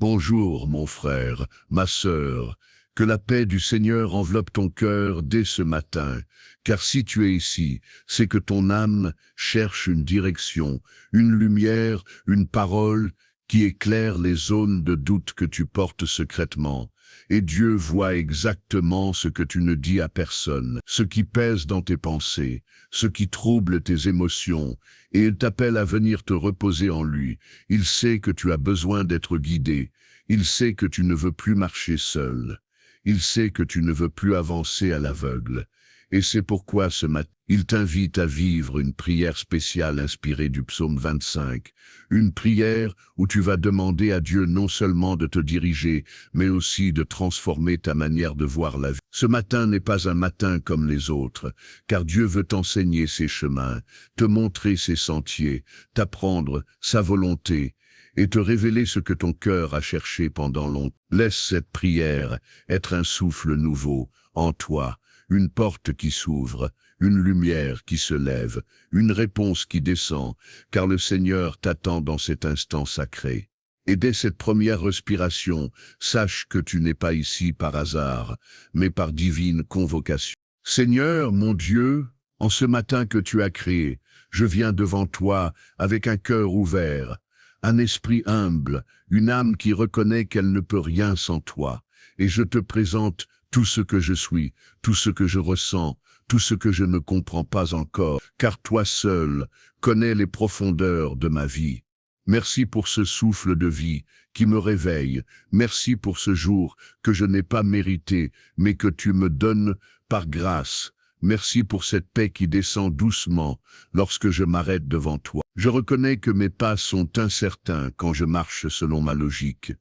Bonjour mon frère, ma sœur, que la paix du Seigneur enveloppe ton cœur dès ce matin, car si tu es ici, c'est que ton âme cherche une direction, une lumière, une parole qui éclaire les zones de doute que tu portes secrètement. Et Dieu voit exactement ce que tu ne dis à personne, ce qui pèse dans tes pensées, ce qui trouble tes émotions, et il t'appelle à venir te reposer en lui. Il sait que tu as besoin d'être guidé, il sait que tu ne veux plus marcher seul, il sait que tu ne veux plus avancer à l'aveugle. Et c'est pourquoi ce matin, il t'invite à vivre une prière spéciale inspirée du psaume 25, une prière où tu vas demander à Dieu non seulement de te diriger, mais aussi de transformer ta manière de voir la vie. Ce matin n'est pas un matin comme les autres, car Dieu veut t'enseigner ses chemins, te montrer ses sentiers, t'apprendre sa volonté, et te révéler ce que ton cœur a cherché pendant longtemps. Laisse cette prière être un souffle nouveau en toi, une porte qui s'ouvre, une lumière qui se lève, une réponse qui descend, car le Seigneur t'attend dans cet instant sacré. Et dès cette première respiration, sache que tu n'es pas ici par hasard, mais par divine convocation. Seigneur, mon Dieu, en ce matin que tu as créé, je viens devant toi avec un cœur ouvert, un esprit humble, une âme qui reconnaît qu'elle ne peut rien sans toi, et je te présente tout ce que je suis, tout ce que je ressens, tout ce que je ne comprends pas encore, car toi seul connais les profondeurs de ma vie. Merci pour ce souffle de vie qui me réveille, merci pour ce jour que je n'ai pas mérité, mais que tu me donnes par grâce. Merci pour cette paix qui descend doucement lorsque je m'arrête devant toi. Je reconnais que mes pas sont incertains quand je marche selon ma logique,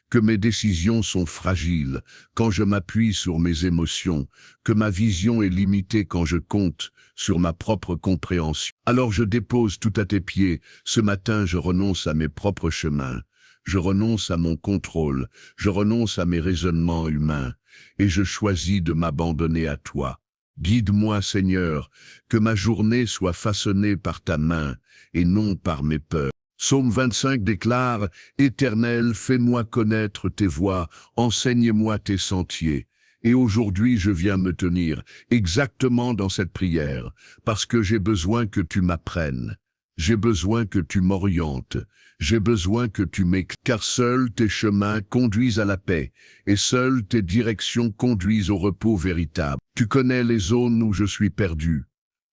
que mes décisions sont fragiles quand je m'appuie sur mes émotions, que ma vision est limitée quand je compte sur ma propre compréhension. Alors je dépose tout à tes pieds. Ce matin, je renonce à mes propres chemins. Je renonce à mon contrôle. Je renonce à mes raisonnements humains. Et je choisis de m'abandonner à toi. Guide-moi, Seigneur, que ma journée soit façonnée par ta main et non par mes peurs. Psaume 25 déclare « Éternel, fais-moi connaître tes voies, enseigne-moi tes sentiers. » Et aujourd'hui, je viens me tenir exactement dans cette prière, parce que j'ai besoin que tu m'apprennes. J'ai besoin que tu m'orientes. J'ai besoin que tu m'éclaires, car seuls tes chemins conduisent à la paix, et seules tes directions conduisent au repos véritable. Tu connais les zones où je suis perdu.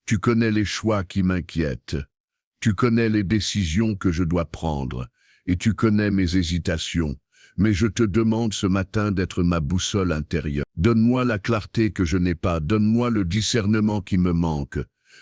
Tu connais les choix qui m'inquiètent. Tu connais les décisions que je dois prendre, et tu connais mes hésitations. Mais je te demande ce matin d'être ma boussole intérieure. Donne-moi la clarté que je n'ai pas, donne-moi le discernement qui me manque.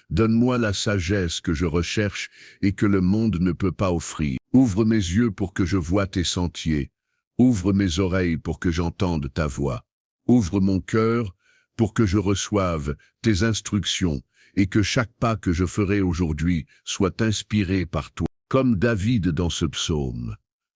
Donne-moi la sagesse que je recherche et que le monde ne peut pas offrir. Ouvre mes yeux pour que je voie tes sentiers. Ouvre mes oreilles pour que j'entende ta voix. Ouvre mon cœur pour que je reçoive tes instructions et que chaque pas que je ferai aujourd'hui soit inspiré par toi. Comme David dans ce psaume,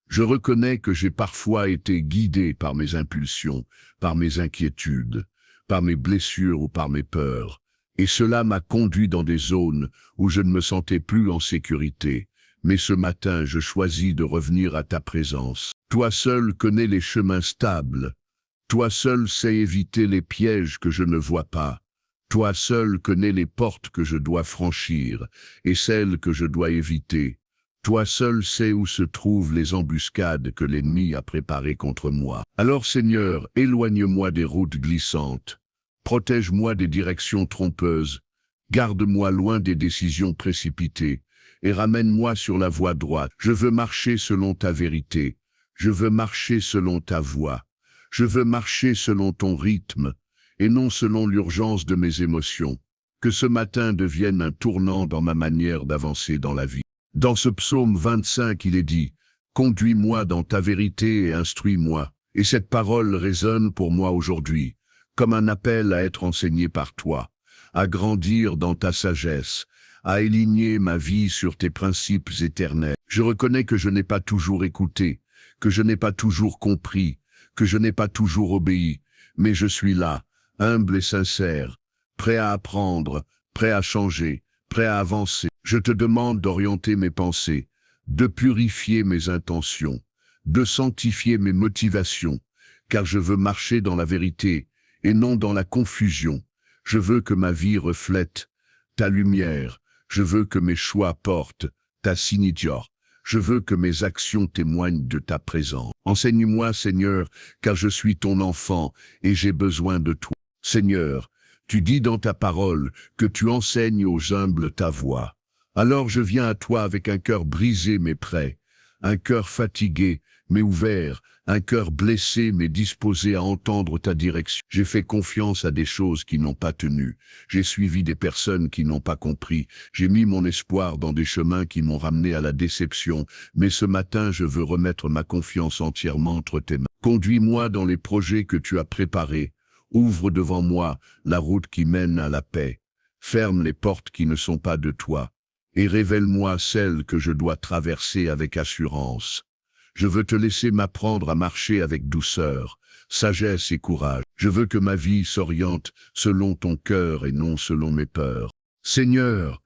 je reconnais que j'ai parfois été guidé par mes impulsions, par mes inquiétudes, par mes blessures ou par mes peurs. Et cela m'a conduit dans des zones où je ne me sentais plus en sécurité. Mais ce matin, je choisis de revenir à ta présence. Toi seul connais les chemins stables. Toi seul sais éviter les pièges que je ne vois pas. Toi seul connais les portes que je dois franchir et celles que je dois éviter. Toi seul sais où se trouvent les embuscades que l'ennemi a préparées contre moi. Alors Seigneur, éloigne-moi des routes glissantes. Protège-moi des directions trompeuses, garde-moi loin des décisions précipitées, et ramène-moi sur la voie droite. Je veux marcher selon ta vérité, je veux marcher selon ta voie, je veux marcher selon ton rythme, et non selon l'urgence de mes émotions. Que ce matin devienne un tournant dans ma manière d'avancer dans la vie. Dans ce psaume 25, il est dit « Conduis-moi dans ta vérité et instruis-moi ». Et cette parole résonne pour moi aujourd'hui, comme un appel à être enseigné par toi, à grandir dans ta sagesse, à aligner ma vie sur tes principes éternels. Je reconnais que je n'ai pas toujours écouté, que je n'ai pas toujours compris, que je n'ai pas toujours obéi, mais je suis là, humble et sincère, prêt à apprendre, prêt à changer, prêt à avancer. Je te demande d'orienter mes pensées, de purifier mes intentions, de sanctifier mes motivations, car je veux marcher dans la vérité et non dans la confusion. Je veux que ma vie reflète ta lumière. Je veux que mes choix portent ta signature. Je veux que mes actions témoignent de ta présence. Enseigne-moi, Seigneur, car je suis ton enfant et j'ai besoin de toi. Seigneur, tu dis dans ta parole que tu enseignes aux humbles ta voie. Alors je viens à toi avec un cœur brisé mais prêt, un cœur fatigué mais ouvert, un cœur blessé mais disposé à entendre ta direction. J'ai fait confiance à des choses qui n'ont pas tenu. J'ai suivi des personnes qui n'ont pas compris. J'ai mis mon espoir dans des chemins qui m'ont ramené à la déception. Mais ce matin, je veux remettre ma confiance entièrement entre tes mains. Conduis-moi dans les projets que tu as préparés. Ouvre devant moi la route qui mène à la paix. Ferme les portes qui ne sont pas de toi. Et révèle-moi celles que je dois traverser avec assurance. Je veux te laisser m'apprendre à marcher avec douceur, sagesse et courage. Je veux que ma vie s'oriente selon ton cœur et non selon mes peurs. Seigneur,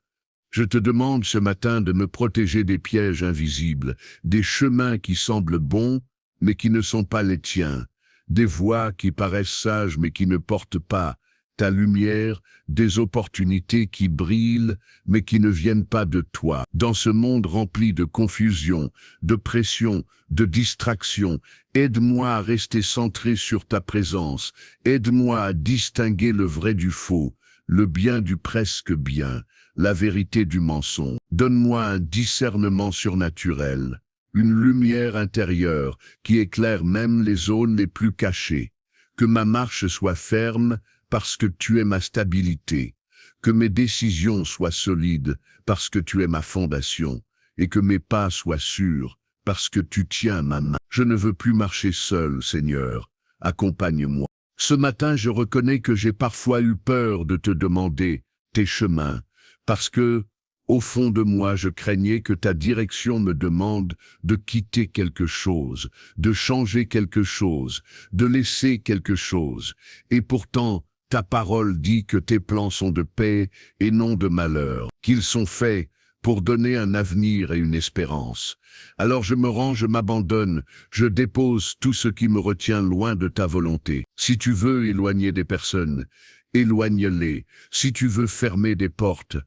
je te demande ce matin de me protéger des pièges invisibles, des chemins qui semblent bons, mais qui ne sont pas les tiens, des voies qui paraissent sages mais qui ne portent pas ta lumière, des opportunités qui brillent, mais qui ne viennent pas de toi. Dans ce monde rempli de confusion, de pression, de distraction, aide-moi à rester centré sur ta présence. Aide-moi à distinguer le vrai du faux, le bien du presque bien, la vérité du mensonge. Donne-moi un discernement surnaturel, une lumière intérieure qui éclaire même les zones les plus cachées. Que ma marche soit ferme, parce que tu es ma stabilité, que mes décisions soient solides, parce que tu es ma fondation, et que mes pas soient sûrs, parce que tu tiens ma main. Je ne veux plus marcher seul, Seigneur, accompagne-moi. Ce matin, je reconnais que j'ai parfois eu peur de te demander tes chemins, parce que, au fond de moi, je craignais que ta direction me demande de quitter quelque chose, de changer quelque chose, de laisser quelque chose. Et pourtant, ta parole dit que tes plans sont de paix et non de malheur, qu'ils sont faits pour donner un avenir et une espérance. Alors je me rends, je m'abandonne, je dépose tout ce qui me retient loin de ta volonté. Si tu veux éloigner des personnes, éloigne-les. Si tu veux fermer des portes,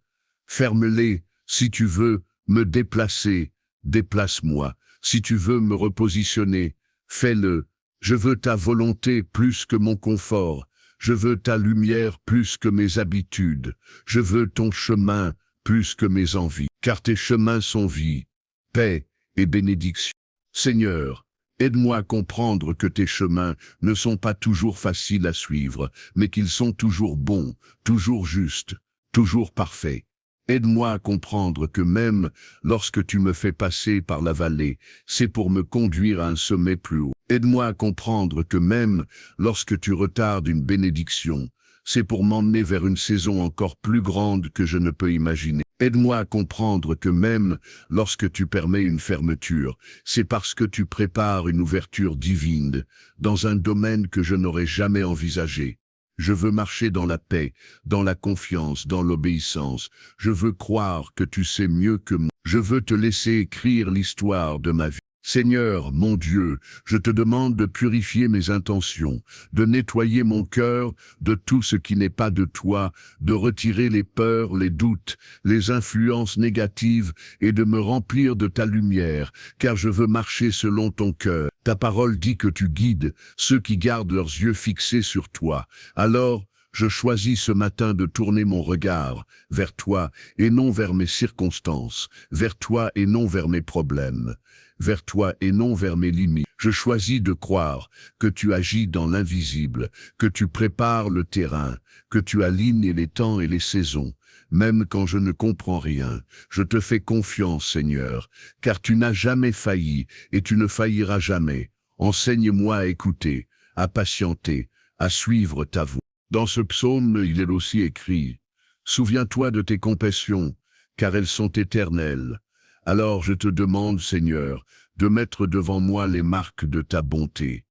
ferme-les. Si tu veux me déplacer, déplace-moi. Si tu veux me repositionner, fais-le. Je veux ta volonté plus que mon confort. Je veux ta lumière plus que mes habitudes. Je veux ton chemin plus que mes envies. Car tes chemins sont vie, paix et bénédiction. Seigneur, aide-moi à comprendre que tes chemins ne sont pas toujours faciles à suivre, mais qu'ils sont toujours bons, toujours justes, toujours parfaits. Aide-moi à comprendre que même lorsque tu me fais passer par la vallée, c'est pour me conduire à un sommet plus haut. Aide-moi à comprendre que même lorsque tu retardes une bénédiction, c'est pour m'emmener vers une saison encore plus grande que je ne peux imaginer. Aide-moi à comprendre que même lorsque tu permets une fermeture, c'est parce que tu prépares une ouverture divine dans un domaine que je n'aurais jamais envisagé. Je veux marcher dans la paix, dans la confiance, dans l'obéissance. Je veux croire que tu sais mieux que moi. Je veux te laisser écrire l'histoire de ma vie. Seigneur, mon Dieu, je te demande de purifier mes intentions, de nettoyer mon cœur de tout ce qui n'est pas de toi, de retirer les peurs, les doutes, les influences négatives et de me remplir de ta lumière, car je veux marcher selon ton cœur. Ta parole dit que tu guides ceux qui gardent leurs yeux fixés sur toi. Alors, je choisis ce matin de tourner mon regard vers toi et non vers mes circonstances, vers toi et non vers mes problèmes, vers toi et non vers mes limites. Je choisis de croire que tu agis dans l'invisible, que tu prépares le terrain, que tu alignes les temps et les saisons. Même quand je ne comprends rien, je te fais confiance, Seigneur, car tu n'as jamais failli et tu ne failliras jamais. Enseigne-moi à écouter, à patienter, à suivre ta voie. Dans ce psaume, il est aussi écrit « Souviens-toi de tes compassions, car elles sont éternelles. » Alors je te demande, Seigneur, de mettre devant moi les marques de ta bonté,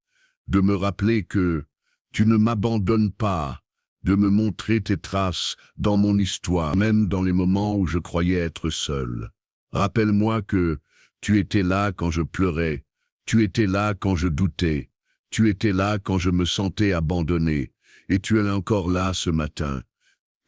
de me rappeler que tu ne m'abandonnes pas, de me montrer tes traces dans mon histoire, même dans les moments où je croyais être seul. Rappelle-moi que tu étais là quand je pleurais, Tu étais là quand je doutais, tu étais là quand je me sentais abandonné, et tu es encore là ce matin.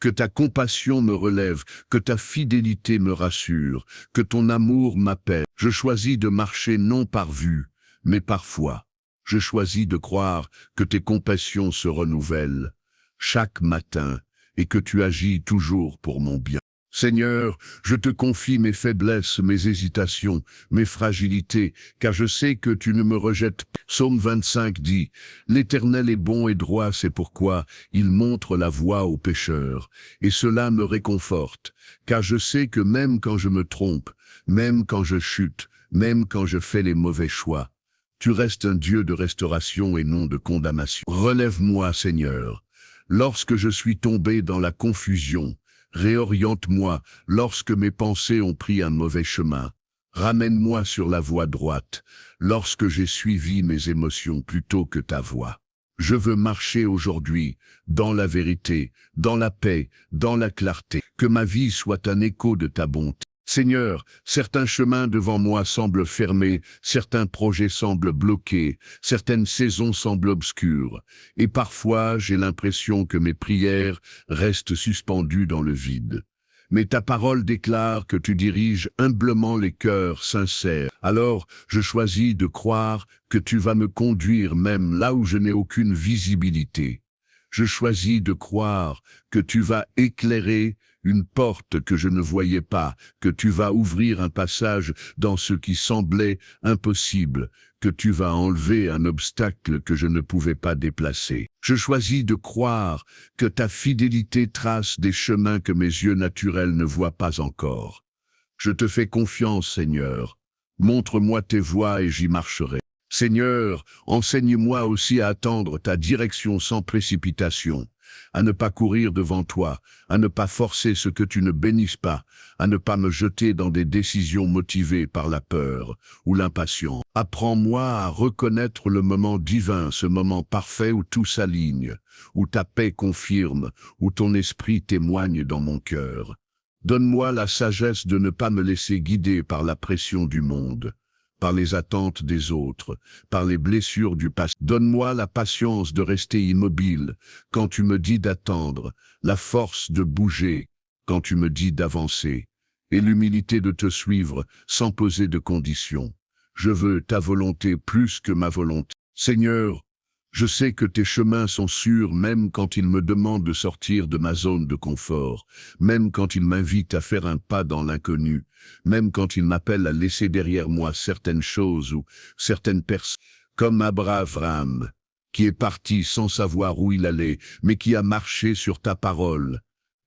Que ta compassion me relève, que ta fidélité me rassure, que ton amour m'appelle. Je choisis de marcher non par vue, mais par foi. Je choisis de croire que tes compassions se renouvellent chaque matin et que tu agis toujours pour mon bien. Seigneur, je te confie mes faiblesses, mes hésitations, mes fragilités, car je sais que tu ne me rejettes pas. Psaume 25 dit, « L'Éternel est bon et droit, c'est pourquoi il montre la voie aux pécheurs. Et cela me réconforte, car je sais que même quand je me trompe, même quand je chute, même quand je fais les mauvais choix, tu restes un Dieu de restauration et non de condamnation. Relève-moi, Seigneur, lorsque je suis tombé dans la confusion. Réoriente-moi lorsque mes pensées ont pris un mauvais chemin. Ramène-moi sur la voie droite, lorsque j'ai suivi mes émotions plutôt que ta voie. Je veux marcher aujourd'hui dans la vérité, dans la paix, dans la clarté. Que ma vie soit un écho de ta bonté. Seigneur, certains chemins devant moi semblent fermés, certains projets semblent bloqués, certaines saisons semblent obscures, et parfois j'ai l'impression que mes prières restent suspendues dans le vide. Mais ta parole déclare que tu diriges humblement les cœurs sincères. Alors, je choisis de croire que tu vas me conduire même là où je n'ai aucune visibilité. Je choisis de croire que tu vas éclairer une porte que je ne voyais pas, que tu vas ouvrir un passage dans ce qui semblait impossible, que tu vas enlever un obstacle que je ne pouvais pas déplacer. Je choisis de croire que ta fidélité trace des chemins que mes yeux naturels ne voient pas encore. Je te fais confiance, Seigneur. Montre-moi tes voies et j'y marcherai. Seigneur, enseigne-moi aussi à attendre ta direction sans précipitation, à ne pas courir devant toi, à ne pas forcer ce que tu ne bénisses pas, à ne pas me jeter dans des décisions motivées par la peur ou l'impatience. Apprends-moi à reconnaître le moment divin, ce moment parfait où tout s'aligne, où ta paix confirme, où ton esprit témoigne dans mon cœur. Donne-moi la sagesse de ne pas me laisser guider par la pression du monde, par les attentes des autres, par les blessures du passé. Donne-moi la patience de rester immobile quand tu me dis d'attendre, la force de bouger quand tu me dis d'avancer, et l'humilité de te suivre sans poser de conditions. Je veux ta volonté plus que ma volonté. Seigneur, je sais que tes chemins sont sûrs même quand ils me demandent de sortir de ma zone de confort, même quand ils m'invitent à faire un pas dans l'inconnu, même quand ils m'appellent à laisser derrière moi certaines choses ou certaines personnes, comme Abraham, qui est parti sans savoir où il allait, mais qui a marché sur ta parole.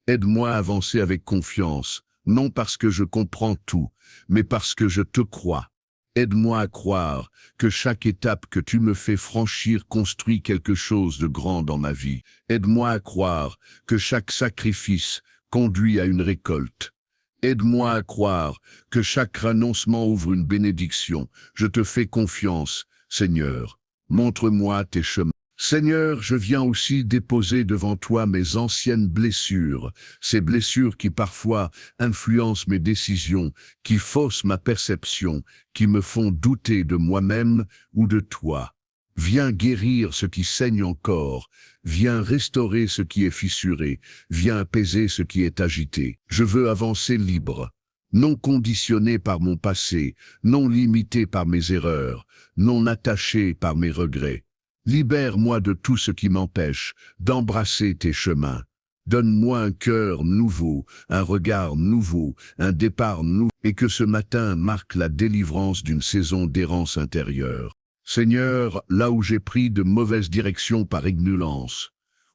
Aide-moi à avancer avec confiance, non parce que je comprends tout, mais parce que je te crois. Aide-moi à croire que chaque étape que tu me fais franchir construit quelque chose de grand dans ma vie. Aide-moi à croire que chaque sacrifice conduit à une récolte. Aide-moi à croire que chaque renoncement ouvre une bénédiction. Je te fais confiance, Seigneur. Montre-moi tes chemins. Seigneur, je viens aussi déposer devant toi mes anciennes blessures, ces blessures qui parfois influencent mes décisions, qui faussent ma perception, qui me font douter de moi-même ou de toi. Viens guérir ce qui saigne encore, viens restaurer ce qui est fissuré, viens apaiser ce qui est agité. Je veux avancer libre, non conditionné par mon passé, non limité par mes erreurs, non attaché par mes regrets. Libère-moi de tout ce qui m'empêche d'embrasser tes chemins. Donne-moi un cœur nouveau, un regard nouveau, un départ nouveau, et que ce matin marque la délivrance d'une saison d'errance intérieure. Seigneur, là où j'ai pris de mauvaises directions par ignorance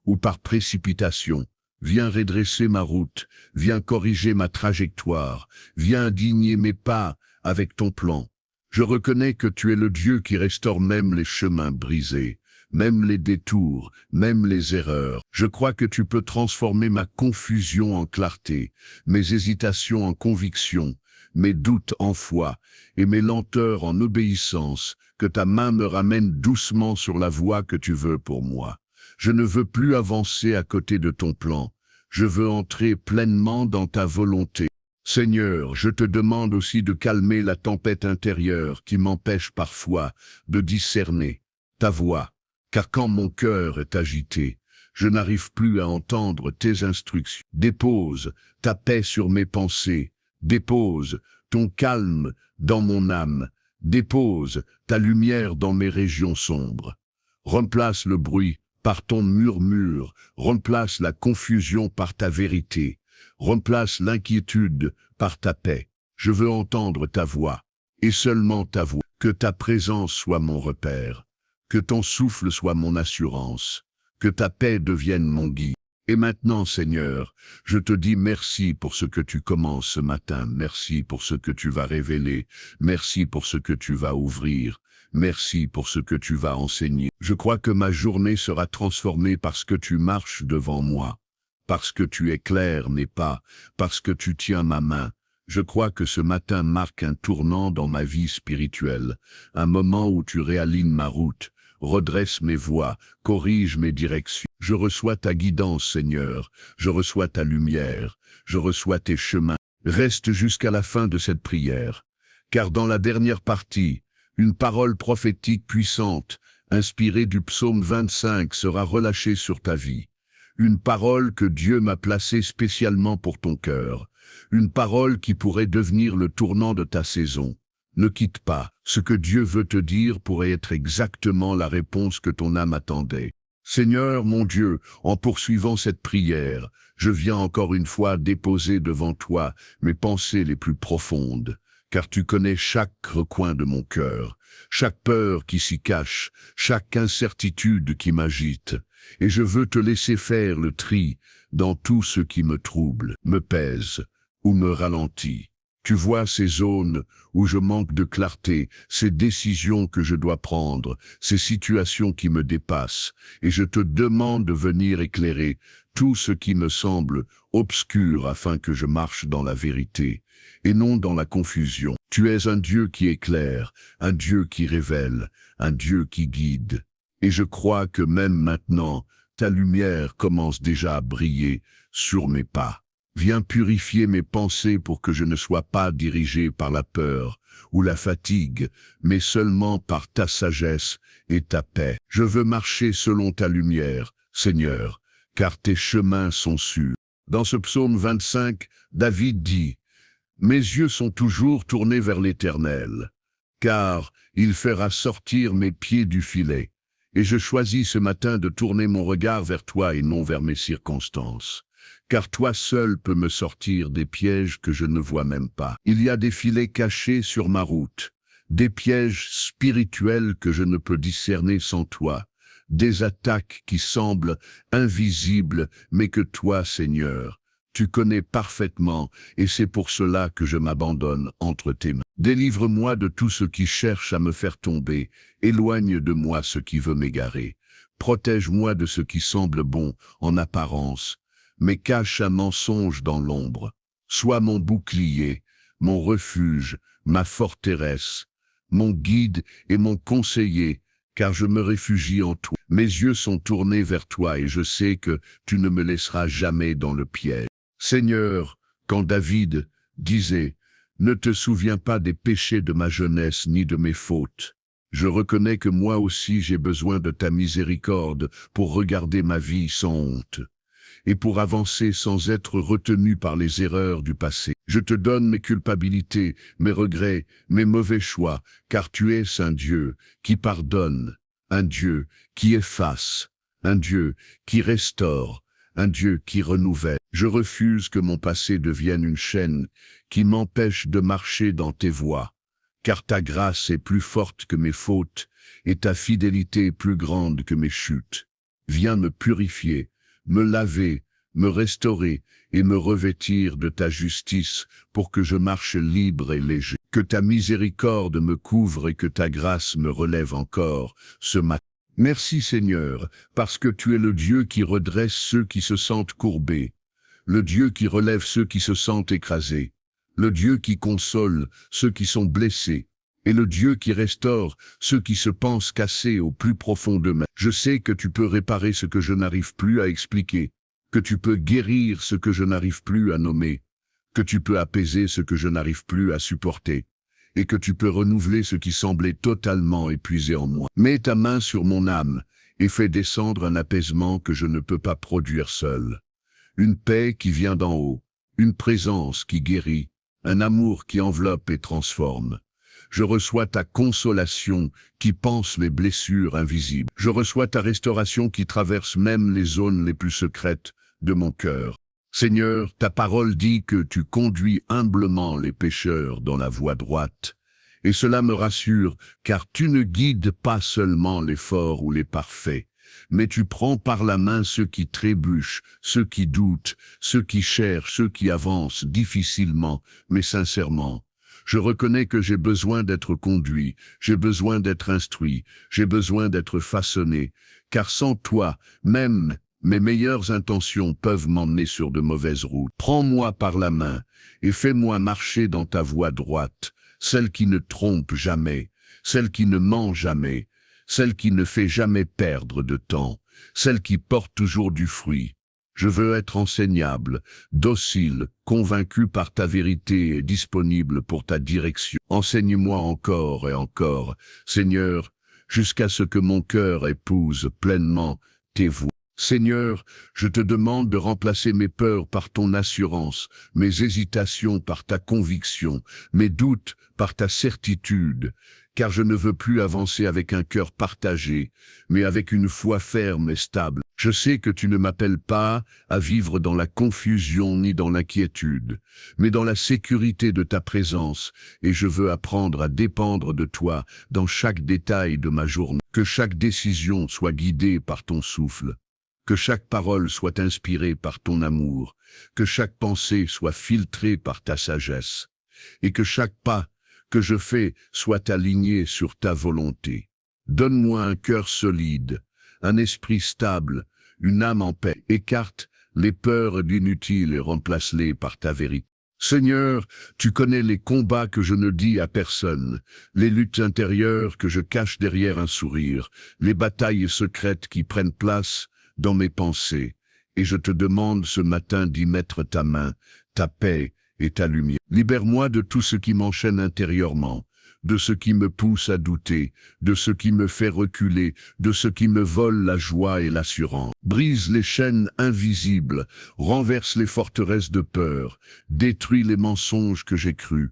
ou par précipitation, viens redresser ma route, viens corriger ma trajectoire, viens aligner mes pas avec ton plan. Je reconnais que tu es le Dieu qui restaure même les chemins brisés, même les détours, même les erreurs. Je crois que tu peux transformer ma confusion en clarté, mes hésitations en conviction, mes doutes en foi et mes lenteurs en obéissance, que ta main me ramène doucement sur la voie que tu veux pour moi. Je ne veux plus avancer à côté de ton plan, je veux entrer pleinement dans ta volonté. Seigneur, je te demande aussi de calmer la tempête intérieure qui m'empêche parfois de discerner ta voix, car quand mon cœur est agité, je n'arrive plus à entendre tes instructions. Dépose ta paix sur mes pensées, dépose ton calme dans mon âme, dépose ta lumière dans mes régions sombres. Remplace le bruit par ton murmure, remplace la confusion par ta vérité, remplace l'inquiétude par ta paix. Je veux entendre ta voix, et seulement ta voix. Que ta présence soit mon repère, que ton souffle soit mon assurance, que ta paix devienne mon guide. Et maintenant, Seigneur, je te dis merci pour ce que tu commences ce matin, merci pour ce que tu vas révéler, merci pour ce que tu vas ouvrir, merci pour ce que tu vas enseigner. Je crois que ma journée sera transformée parce que tu marches devant moi, parce que tu éclaires mes pas, parce que tu tiens ma main. Je crois que ce matin marque un tournant dans ma vie spirituelle, un moment où tu réalignes ma route, redresse mes voies, corrige mes directions. Je reçois ta guidance, Seigneur, je reçois ta lumière, je reçois tes chemins. Reste jusqu'à la fin de cette prière, car dans la dernière partie, une parole prophétique puissante, inspirée du psaume 25, sera relâchée sur ta vie. Une parole que Dieu m'a placée spécialement pour ton cœur. Une parole qui pourrait devenir le tournant de ta saison. Ne quitte pas. Ce que Dieu veut te dire pourrait être exactement la réponse que ton âme attendait. Seigneur mon Dieu, en poursuivant cette prière, je viens encore une fois déposer devant toi mes pensées les plus profondes, car tu connais chaque recoin de mon cœur, chaque peur qui s'y cache, chaque incertitude qui m'agite, et je veux te laisser faire le tri dans tout ce qui me trouble, me pèse ou me ralentit. Tu vois ces zones où je manque de clarté, ces décisions que je dois prendre, ces situations qui me dépassent, et je te demande de venir éclairer tout ce qui me semble obscur afin que je marche dans la vérité, et non dans la confusion. Tu es un Dieu qui éclaire, un Dieu qui révèle, un Dieu qui guide. Et je crois que même maintenant, ta lumière commence déjà à briller sur mes pas. Viens purifier mes pensées pour que je ne sois pas dirigé par la peur ou la fatigue, mais seulement par ta sagesse et ta paix. Je veux marcher selon ta lumière, Seigneur, car tes chemins sont sûrs. Dans ce psaume 25, David dit « Mes yeux sont toujours tournés vers l'Éternel, car il fera sortir mes pieds du filet. Et je choisis ce matin de tourner mon regard vers toi et non vers mes circonstances. Car toi seul peux me sortir des pièges que je ne vois même pas. Il y a des filets cachés sur ma route, des pièges spirituels que je ne peux discerner sans toi, des attaques qui semblent invisibles, mais que toi, Seigneur, tu connais parfaitement, et c'est pour cela que je m'abandonne entre tes mains. Délivre-moi de tout ce qui cherche à me faire tomber, éloigne de moi ce qui veut m'égarer. Protège-moi de ce qui semble bon en apparence, mais cache un mensonge dans l'ombre. Sois mon bouclier, mon refuge, ma forteresse, mon guide et mon conseiller, car je me réfugie en toi. Mes yeux sont tournés vers toi et je sais que tu ne me laisseras jamais dans le piège. Seigneur, quand David disait « Ne te souviens pas des péchés de ma jeunesse ni de mes fautes », je reconnais que moi aussi j'ai besoin de ta miséricorde pour regarder ma vie sans honte et pour avancer sans être retenu par les erreurs du passé. Je te donne mes culpabilités, mes regrets, mes mauvais choix, car tu es un Dieu qui pardonne, un Dieu qui efface, un Dieu qui restaure, un Dieu qui renouvelle. Je refuse que mon passé devienne une chaîne qui m'empêche de marcher dans tes voies, car ta grâce est plus forte que mes fautes et ta fidélité est plus grande que mes chutes. Viens me purifier, me laver, me restaurer et me revêtir de ta justice pour que je marche libre et léger. Que ta miséricorde me couvre et que ta grâce me relève encore ce matin. Merci Seigneur, parce que tu es le Dieu qui redresse ceux qui se sentent courbés, le Dieu qui relève ceux qui se sentent écrasés, le Dieu qui console ceux qui sont blessés, et le Dieu qui restaure ceux qui se pensent cassés au plus profond d'eux-mêmes. Je sais que tu peux réparer ce que je n'arrive plus à expliquer, que tu peux guérir ce que je n'arrive plus à nommer. que tu peux apaiser ce que je n'arrive plus à supporter, et que tu peux renouveler ce qui semblait totalement épuisé en moi. Mets ta main sur mon âme et fais descendre un apaisement que je ne peux pas produire seul. Une paix qui vient d'en haut, une présence qui guérit, un amour qui enveloppe et transforme. Je reçois ta consolation qui panse les blessures invisibles. Je reçois ta restauration qui traverse même les zones les plus secrètes de mon cœur. Seigneur, ta parole dit que tu conduis humblement les pécheurs dans la voie droite. Et cela me rassure, car tu ne guides pas seulement les forts ou les parfaits, mais tu prends par la main ceux qui trébuchent, ceux qui doutent, ceux qui cherchent, ceux qui avancent difficilement, mais sincèrement. Je reconnais que j'ai besoin d'être conduit, j'ai besoin d'être instruit, j'ai besoin d'être façonné, car sans toi, même mes meilleures intentions peuvent m'emmener sur de mauvaises routes. Prends-moi par la main et fais-moi marcher dans ta voie droite, celle qui ne trompe jamais, celle qui ne ment jamais, celle qui ne fait jamais perdre de temps, celle qui porte toujours du fruit. Je veux être enseignable, docile, convaincu par ta vérité et disponible pour ta direction. Enseigne-moi encore et encore, Seigneur, jusqu'à ce que mon cœur épouse pleinement tes voies. Seigneur, je te demande de remplacer mes peurs par ton assurance, mes hésitations par ta conviction, mes doutes par ta certitude, car je ne veux plus avancer avec un cœur partagé, mais avec une foi ferme et stable. Je sais que tu ne m'appelles pas à vivre dans la confusion ni dans l'inquiétude, mais dans la sécurité de ta présence, et je veux apprendre à dépendre de toi dans chaque détail de ma journée. Que chaque décision soit guidée par ton souffle, que chaque parole soit inspirée par ton amour, que chaque pensée soit filtrée par ta sagesse, et que chaque pas que je fais soit aligné sur ta volonté. Donne-moi un cœur solide, un esprit stable, une âme en paix. Écarte les peurs d'inutiles et remplace-les par ta vérité. Seigneur, tu connais les combats que je ne dis à personne, les luttes intérieures que je cache derrière un sourire, les batailles secrètes qui prennent place dans mes pensées, et je te demande ce matin d'y mettre ta main, ta paix et ta lumière. Libère-moi de tout ce qui m'enchaîne intérieurement, de ce qui me pousse à douter, de ce qui me fait reculer, de ce qui me vole la joie et l'assurance. Brise les chaînes invisibles, renverse les forteresses de peur, détruis les mensonges que j'ai crus,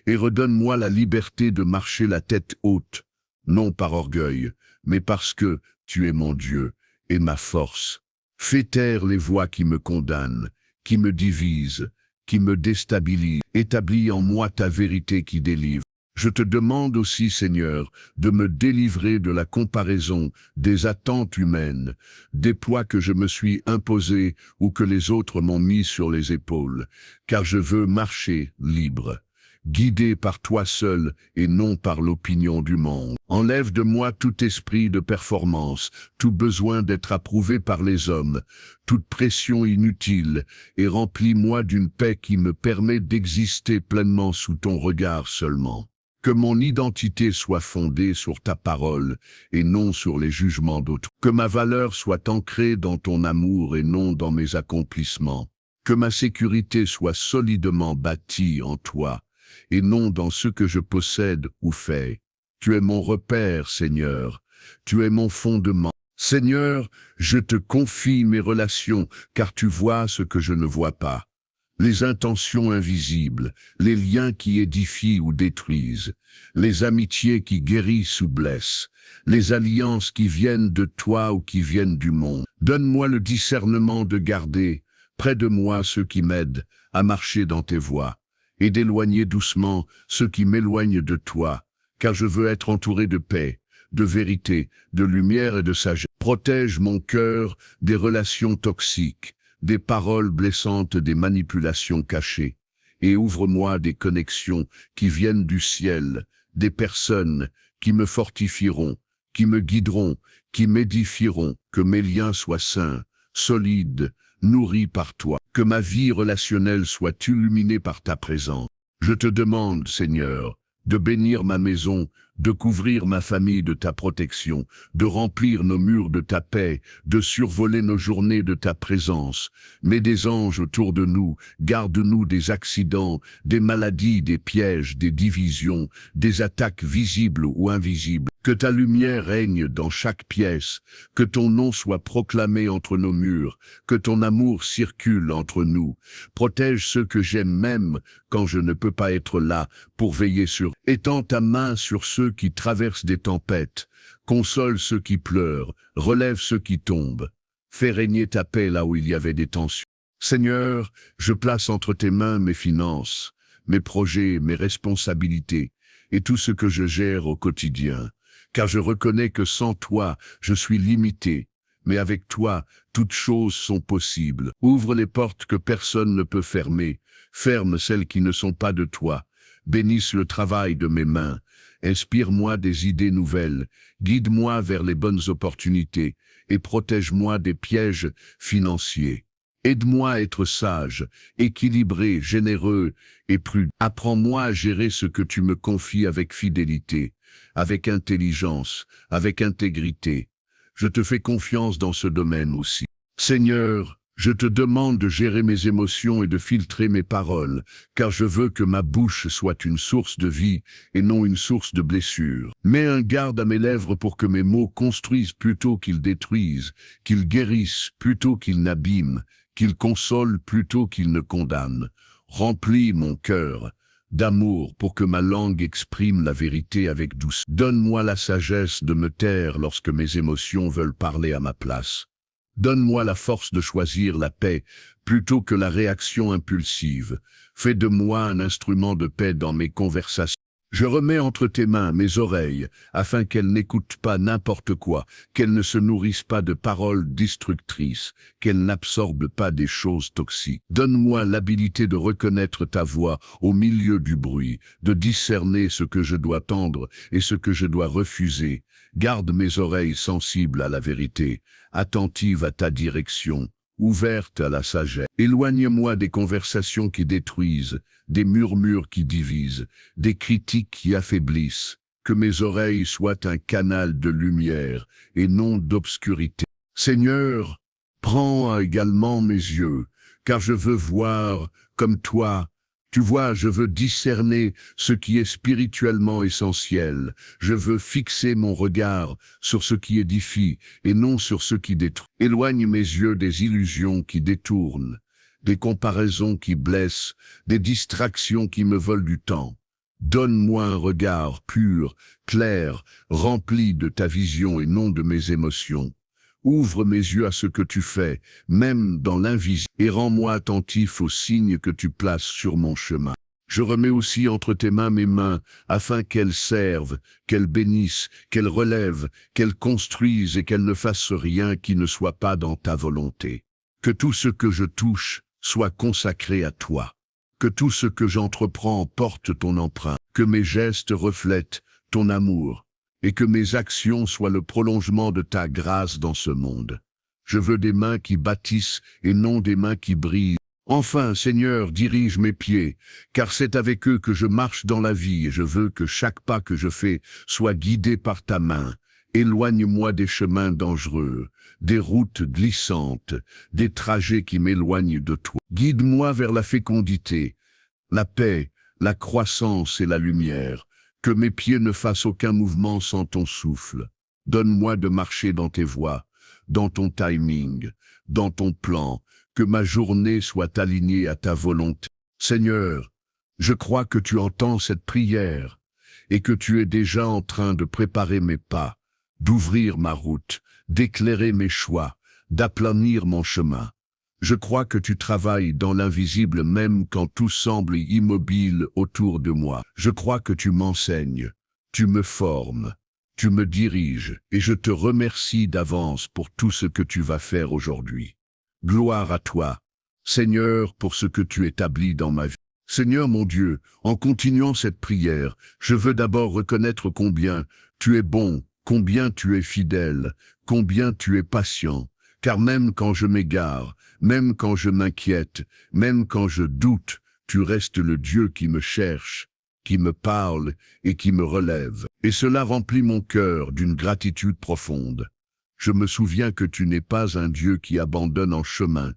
et redonne-moi la liberté de marcher la tête haute, non par orgueil, mais parce que tu es mon Dieu et ma force. Fais taire les voix qui me condamnent, qui me divisent, qui me déstabilisent. Établis en moi ta vérité qui délivre. Je te demande aussi, Seigneur, de me délivrer de la comparaison, des attentes humaines, des poids que je me suis imposés ou que les autres m'ont mis sur les épaules, car je veux marcher libre, guidé par toi seul et non par l'opinion du monde. Enlève de moi tout esprit de performance, tout besoin d'être approuvé par les hommes, toute pression inutile, et remplis-moi d'une paix qui me permet d'exister pleinement sous ton regard seulement. Que mon identité soit fondée sur ta parole et non sur les jugements d'autrui. Que ma valeur soit ancrée dans ton amour et non dans mes accomplissements. Que ma sécurité soit solidement bâtie en toi et non dans ce que je possède ou fais. Tu es mon repère, Seigneur. Tu es mon fondement. Seigneur, je te confie mes relations, car tu vois ce que je ne vois pas. Les intentions invisibles, les liens qui édifient ou détruisent, les amitiés qui guérissent ou blessent, les alliances qui viennent de toi ou qui viennent du monde. Donne-moi le discernement de garder près de moi ceux qui m'aident à marcher dans tes voies, et d'éloigner doucement ceux qui m'éloignent de toi, car je veux être entouré de paix, de vérité, de lumière et de sagesse. Protège mon cœur des relations toxiques, des paroles blessantes, des manipulations cachées, et ouvre-moi des connexions qui viennent du ciel, des personnes qui me fortifieront, qui me guideront, qui m'édifieront, que mes liens soient sains, solides, nourris par toi, que ma vie relationnelle soit illuminée par ta présence. Je te demande, Seigneur, de bénir ma maison, de couvrir ma famille de ta protection, de remplir nos murs de ta paix, de survoler nos journées de ta présence. Mets des anges autour de nous, garde-nous des accidents, des maladies, des pièges, des divisions, des attaques visibles ou invisibles. Que ta lumière règne dans chaque pièce, que ton nom soit proclamé entre nos murs, que ton amour circule entre nous. Protège ceux que j'aime même quand je ne peux pas être là pour veiller sur eux. Étends ta main sur ceux qui traversent des tempêtes. Console ceux qui pleurent, relève ceux qui tombent. Fais régner ta paix là où il y avait des tensions. Seigneur, je place entre tes mains mes finances, mes projets, mes responsabilités et tout ce que je gère au quotidien. Car je reconnais que sans toi, je suis limité, mais avec toi, toutes choses sont possibles. Ouvre les portes que personne ne peut fermer, ferme celles qui ne sont pas de toi, bénisse le travail de mes mains, inspire-moi des idées nouvelles, guide-moi vers les bonnes opportunités et protège-moi des pièges financiers. Aide-moi à être sage, équilibré, généreux et prudent. Apprends-moi à gérer ce que tu me confies avec fidélité, avec intelligence, avec intégrité. Je te fais confiance dans ce domaine aussi. Seigneur, je te demande de gérer mes émotions et de filtrer mes paroles, car je veux que ma bouche soit une source de vie et non une source de blessures. Mets un garde à mes lèvres pour que mes mots construisent plutôt qu'ils détruisent, qu'ils guérissent plutôt qu'ils n'abîment, qu'ils consolent plutôt qu'ils ne condamnent. Remplis mon cœur d'amour pour que ma langue exprime la vérité avec douceur. Donne-moi la sagesse de me taire lorsque mes émotions veulent parler à ma place. Donne-moi la force de choisir la paix plutôt que la réaction impulsive. Fais de moi un instrument de paix dans mes conversations. Je remets entre tes mains mes oreilles, afin qu'elles n'écoutent pas n'importe quoi, qu'elles ne se nourrissent pas de paroles destructrices, qu'elles n'absorbent pas des choses toxiques. Donne-moi l'habilité de reconnaître ta voix au milieu du bruit, de discerner ce que je dois tendre et ce que je dois refuser. Garde mes oreilles sensibles à la vérité, attentives à ta direction, ouverte à la sagesse. Éloigne-moi des conversations qui détruisent, des murmures qui divisent, des critiques qui affaiblissent. Que mes oreilles soient un canal de lumière et non d'obscurité. Seigneur, prends également mes yeux, car je veux voir comme toi. Tu vois, je veux discerner ce qui est spirituellement essentiel. Je veux fixer mon regard sur ce qui édifie et non sur ce qui détruit. Éloigne mes yeux des illusions qui détournent, des comparaisons qui blessent, des distractions qui me volent du temps. Donne-moi un regard pur, clair, rempli de ta vision et non de mes émotions. Ouvre mes yeux à ce que tu fais, même dans l'invisible, et rends-moi attentif aux signes que tu places sur mon chemin. Je remets aussi entre tes mains mes mains, afin qu'elles servent, qu'elles bénissent, qu'elles relèvent, qu'elles construisent et qu'elles ne fassent rien qui ne soit pas dans ta volonté. Que tout ce que je touche soit consacré à toi. Que tout ce que j'entreprends porte ton empreinte. Que mes gestes reflètent ton amour. Et que mes actions soient le prolongement de ta grâce dans ce monde. Je veux des mains qui bâtissent et non des mains qui brisent. Enfin, Seigneur, dirige mes pieds, car c'est avec eux que je marche dans la vie et je veux que chaque pas que je fais soit guidé par ta main. Éloigne-moi des chemins dangereux, des routes glissantes, des trajets qui m'éloignent de toi. Guide-moi vers la fécondité, la paix, la croissance et la lumière. Que mes pieds ne fassent aucun mouvement sans ton souffle. Donne-moi de marcher dans tes voies, dans ton timing, dans ton plan, que ma journée soit alignée à ta volonté. Seigneur, je crois que tu entends cette prière et que tu es déjà en train de préparer mes pas, d'ouvrir ma route, d'éclairer mes choix, d'aplanir mon chemin. Je crois que tu travailles dans l'invisible même quand tout semble immobile autour de moi. Je crois que tu m'enseignes, tu me formes, tu me diriges et je te remercie d'avance pour tout ce que tu vas faire aujourd'hui. Gloire à toi, Seigneur, pour ce que tu établis dans ma vie. Seigneur mon Dieu, en continuant cette prière, je veux d'abord reconnaître combien tu es bon, combien tu es fidèle, combien tu es patient. Car même quand je m'égare, même quand je m'inquiète, même quand je doute, tu restes le Dieu qui me cherche, qui me parle et qui me relève. Et cela remplit mon cœur d'une gratitude profonde. Je me souviens que tu n'es pas un Dieu qui abandonne en chemin.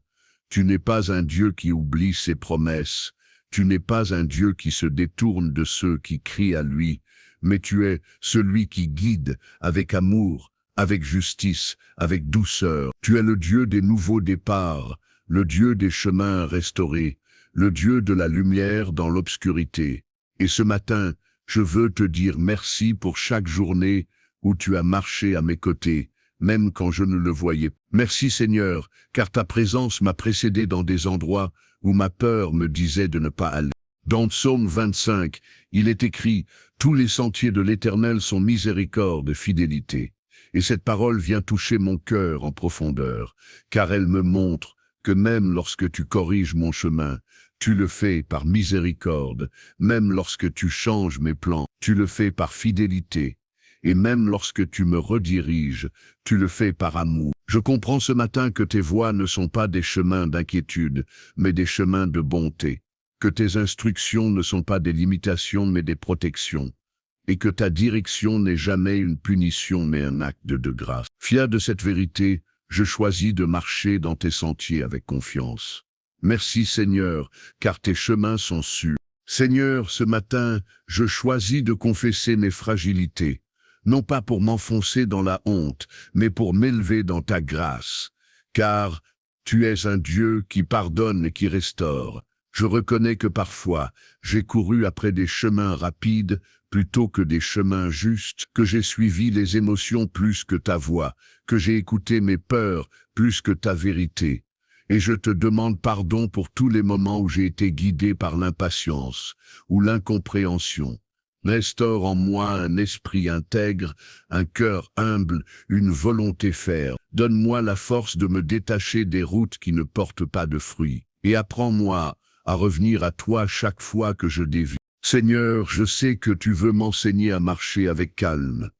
Tu n'es pas un Dieu qui oublie ses promesses. Tu n'es pas un Dieu qui se détourne de ceux qui crient à lui, mais tu es celui qui guide avec amour, avec justice, avec douceur. Tu es le Dieu des nouveaux départs, le Dieu des chemins restaurés, le Dieu de la lumière dans l'obscurité. Et ce matin, je veux te dire merci pour chaque journée où tu as marché à mes côtés, même quand je ne le voyais pas. Merci Seigneur, car ta présence m'a précédé dans des endroits où ma peur me disait de ne pas aller. Dans Psaume 25, il est écrit « Tous les sentiers de l'Éternel sont miséricorde et fidélité ». Et cette parole vient toucher mon cœur en profondeur, car elle me montre que même lorsque tu corriges mon chemin, tu le fais par miséricorde, même lorsque tu changes mes plans, tu le fais par fidélité, et même lorsque tu me rediriges, tu le fais par amour. Je comprends ce matin que tes voies ne sont pas des chemins d'inquiétude, mais des chemins de bonté, que tes instructions ne sont pas des limitations, mais des protections, et que ta direction n'est jamais une punition, mais un acte de grâce. Fier de cette vérité, je choisis de marcher dans tes sentiers avec confiance. Merci Seigneur, car tes chemins sont sûrs. Seigneur, ce matin, je choisis de confesser mes fragilités, non pas pour m'enfoncer dans la honte, mais pour m'élever dans ta grâce, car tu es un Dieu qui pardonne et qui restaure. Je reconnais que parfois, j'ai couru après des chemins rapides plutôt que des chemins justes, que j'ai suivi les émotions plus que ta voix, que j'ai écouté mes peurs plus que ta vérité. Et je te demande pardon pour tous les moments où j'ai été guidé par l'impatience ou l'incompréhension. Restaure en moi un esprit intègre, un cœur humble, une volonté ferme. Donne-moi la force de me détacher des routes qui ne portent pas de fruits. Et apprends-moi à revenir à toi chaque fois que je dévie. Seigneur, je sais que tu veux m'enseigner à marcher avec calme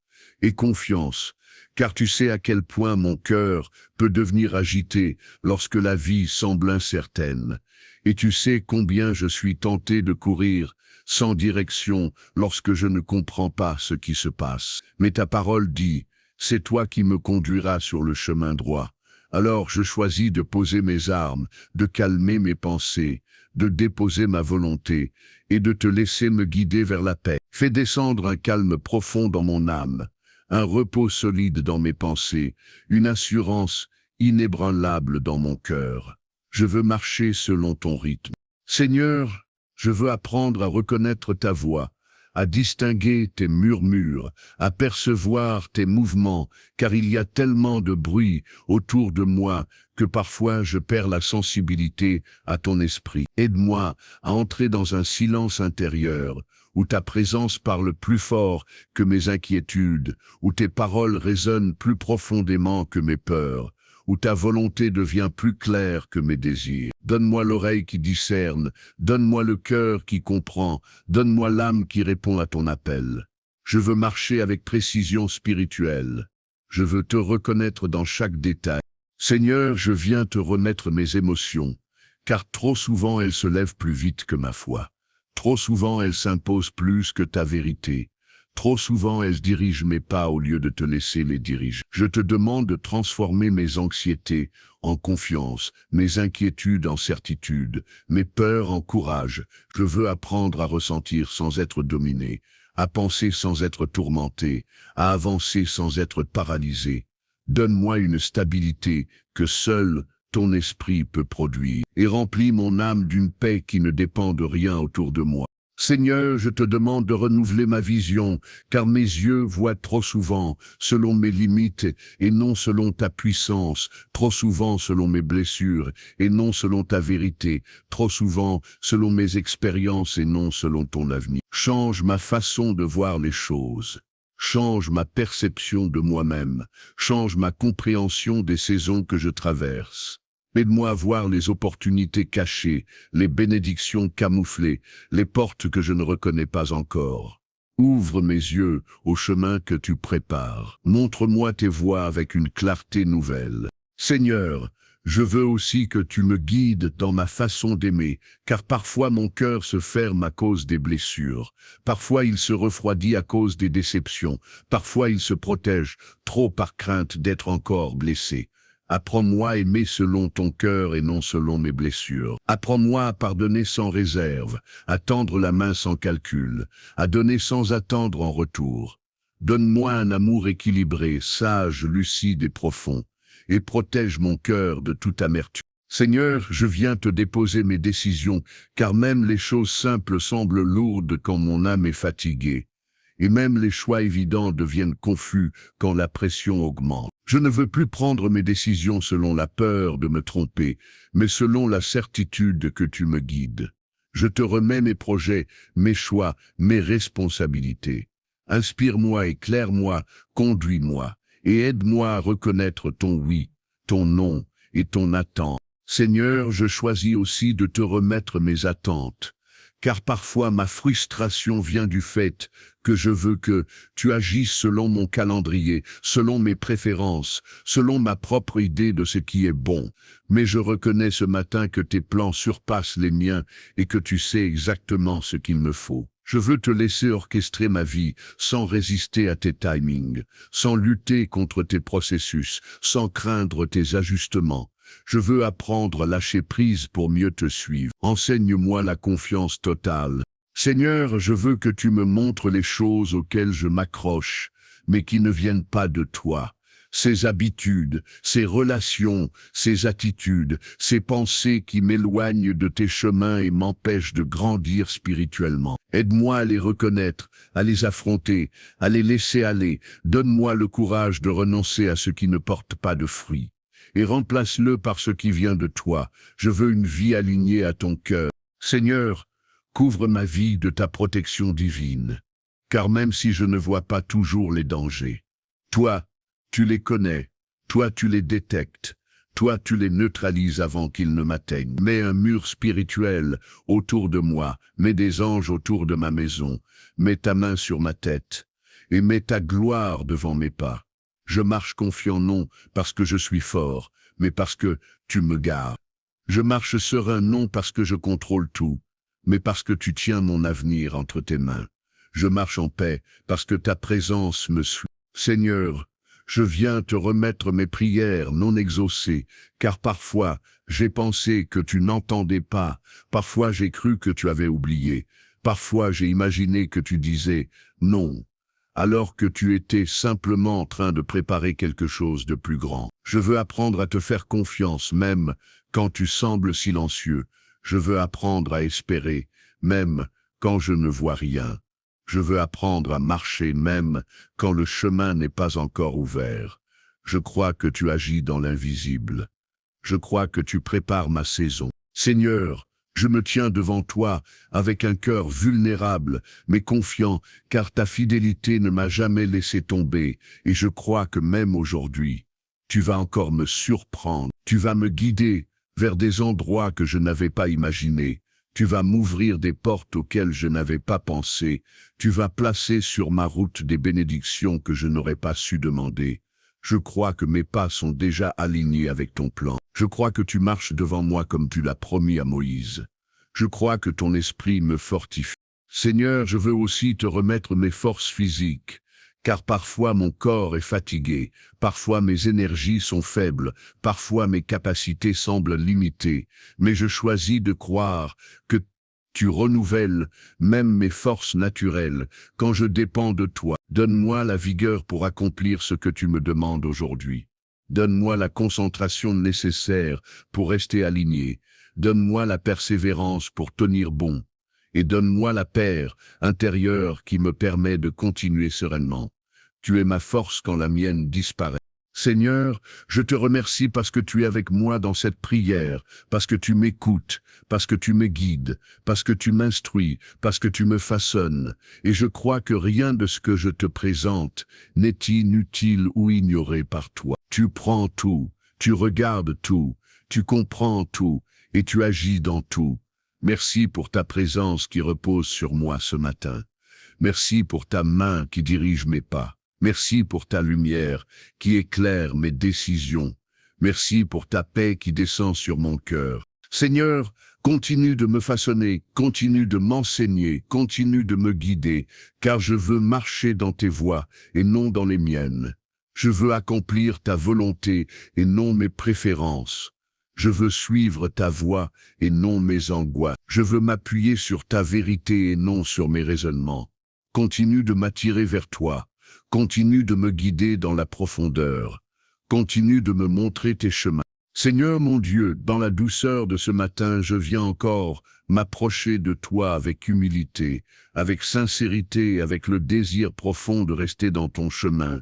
et confiance, car tu sais à quel point mon cœur peut devenir agité lorsque la vie semble incertaine. Et tu sais combien je suis tenté de courir sans direction lorsque je ne comprends pas ce qui se passe. Mais ta parole dit, c'est toi qui me conduiras sur le chemin droit. Alors je choisis de poser mes armes, de calmer mes pensées, de déposer ma volonté et de te laisser me guider vers la paix. Fais descendre un calme profond dans mon âme, un repos solide dans mes pensées, une assurance inébranlable dans mon cœur. Je veux marcher selon ton rythme. Seigneur, je veux apprendre à reconnaître ta voix, à distinguer tes murmures, à percevoir tes mouvements, car il y a tellement de bruit autour de moi que parfois je perds la sensibilité à ton esprit. Aide-moi à entrer dans un silence intérieur, où ta présence parle plus fort que mes inquiétudes, où tes paroles résonnent plus profondément que mes peurs, où ta volonté devient plus claire que mes désirs. Donne-moi l'oreille qui discerne, donne-moi le cœur qui comprend, donne-moi l'âme qui répond à ton appel. Je veux marcher avec précision spirituelle. Je veux te reconnaître dans chaque détail. Seigneur, je viens te remettre mes émotions, car trop souvent elles se lèvent plus vite que ma foi. Trop souvent elles s'imposent plus que ta vérité. Trop souvent elles dirigent mes pas au lieu de te laisser les diriger. Je te demande de transformer mes anxiétés en confiance, mes inquiétudes en certitude, mes peurs en courage. Je veux apprendre à ressentir sans être dominé, à penser sans être tourmenté, à avancer sans être paralysé. Donne-moi une stabilité que seul ton esprit peut produire, et remplis mon âme d'une paix qui ne dépend de rien autour de moi. Seigneur, je te demande de renouveler ma vision, car mes yeux voient trop souvent selon mes limites et non selon ta puissance, trop souvent selon mes blessures et non selon ta vérité, trop souvent selon mes expériences et non selon ton avenir. Change ma façon de voir les choses. Change ma perception de moi-même, change ma compréhension des saisons que je traverse. Aide-moi à voir les opportunités cachées, les bénédictions camouflées, les portes que je ne reconnais pas encore. Ouvre mes yeux au chemin que tu prépares. Montre-moi tes voies avec une clarté nouvelle. Seigneur, Je veux aussi que tu me guides dans ma façon d'aimer, car parfois mon cœur se ferme à cause des blessures. Parfois il se refroidit à cause des déceptions. Parfois il se protège trop par crainte d'être encore blessé. Apprends-moi à aimer selon ton cœur et non selon mes blessures. Apprends-moi à pardonner sans réserve, à tendre la main sans calcul, à donner sans attendre en retour. Donne-moi un amour équilibré, sage, lucide et profond, et protège mon cœur de toute amertume. Seigneur, je viens te déposer mes décisions, car même les choses simples semblent lourdes quand mon âme est fatiguée, et même les choix évidents deviennent confus quand la pression augmente. Je ne veux plus prendre mes décisions selon la peur de me tromper, mais selon la certitude que tu me guides. Je te remets mes projets, mes choix, mes responsabilités. Inspire-moi, éclaire-moi, conduis-moi, et aide-moi à reconnaître ton oui, ton non et ton attente. Seigneur, je choisis aussi de te remettre mes attentes, car parfois ma frustration vient du fait que je veux que tu agisses selon mon calendrier, selon mes préférences, selon ma propre idée de ce qui est bon. Mais je reconnais ce matin que tes plans surpassent les miens et que tu sais exactement ce qu'il me faut. Je veux te laisser orchestrer ma vie sans résister à tes timings, sans lutter contre tes processus, sans craindre tes ajustements. Je veux apprendre à lâcher prise pour mieux te suivre. Enseigne-moi la confiance totale. Seigneur, je veux que tu me montres les choses auxquelles je m'accroche, mais qui ne viennent pas de toi. Ces habitudes, ces relations, ces attitudes, ces pensées qui m'éloignent de tes chemins et m'empêchent de grandir spirituellement. Aide-moi à les reconnaître, à les affronter, à les laisser aller. Donne-moi le courage de renoncer à ce qui ne porte pas de fruits, et remplace-le par ce qui vient de toi. Je veux une vie alignée à ton cœur. Seigneur, couvre ma vie de ta protection divine, car même si je ne vois pas toujours les dangers, toi, tu les connais, toi tu les détectes, toi tu les neutralises avant qu'ils ne m'atteignent. Mets un mur spirituel autour de moi, mets des anges autour de ma maison, mets ta main sur ma tête, et mets ta gloire devant mes pas. Je marche confiant non parce que je suis fort, mais parce que tu me gardes. Je marche serein non parce que je contrôle tout, mais parce que tu tiens mon avenir entre tes mains. Je marche en paix parce que ta présence me suit. Seigneur, je viens te remettre mes prières non exaucées, car parfois j'ai pensé que tu n'entendais pas, parfois j'ai cru que tu avais oublié, parfois j'ai imaginé que tu disais non, alors que tu étais simplement en train de préparer quelque chose de plus grand. Je veux apprendre à te faire confiance même quand tu sembles silencieux. Je veux apprendre à espérer même quand je ne vois rien. Je veux apprendre à marcher même quand le chemin n'est pas encore ouvert. Je crois que tu agis dans l'invisible. Je crois que tu prépares ma saison. Seigneur, je me tiens devant toi avec un cœur vulnérable, mais confiant, car ta fidélité ne m'a jamais laissé tomber, et je crois que même aujourd'hui, tu vas encore me surprendre. Tu vas me guider vers des endroits que je n'avais pas imaginés. Tu vas m'ouvrir des portes auxquelles je n'avais pas pensé. Tu vas placer sur ma route des bénédictions que je n'aurais pas su demander. Je crois que mes pas sont déjà alignés avec ton plan. Je crois que tu marches devant moi comme tu l'as promis à Moïse. Je crois que ton esprit me fortifie. Seigneur, je veux aussi te remettre mes forces physiques, car parfois mon corps est fatigué, parfois mes énergies sont faibles, parfois mes capacités semblent limitées, mais je choisis de croire que tu renouvelles même mes forces naturelles quand je dépends de toi. Donne-moi la vigueur pour accomplir ce que tu me demandes aujourd'hui. Donne-moi la concentration nécessaire pour rester aligné. Donne-moi la persévérance pour tenir bon. Et donne-moi la paix intérieure qui me permet de continuer sereinement. Tu es ma force quand la mienne disparaît. Seigneur, je te remercie parce que tu es avec moi dans cette prière, parce que tu m'écoutes, parce que tu me guides, parce que tu m'instruis, parce que tu me façonnes. Et je crois que rien de ce que je te présente n'est inutile ou ignoré par toi. Tu prends tout, tu regardes tout, tu comprends tout, et tu agis dans tout. Merci pour ta présence qui repose sur moi ce matin. Merci pour ta main qui dirige mes pas. Merci pour ta lumière qui éclaire mes décisions. Merci pour ta paix qui descend sur mon cœur. Seigneur, continue de me façonner, continue de m'enseigner, continue de me guider, car je veux marcher dans tes voies et non dans les miennes. Je veux accomplir ta volonté et non mes préférences. Je veux suivre ta voie et non mes angoisses. Je veux m'appuyer sur ta vérité et non sur mes raisonnements. Continue de m'attirer vers toi. Continue de me guider dans la profondeur. Continue de me montrer tes chemins. Seigneur mon Dieu, dans la douceur de ce matin, je viens encore m'approcher de toi avec humilité, avec sincérité et avec le désir profond de rester dans ton chemin.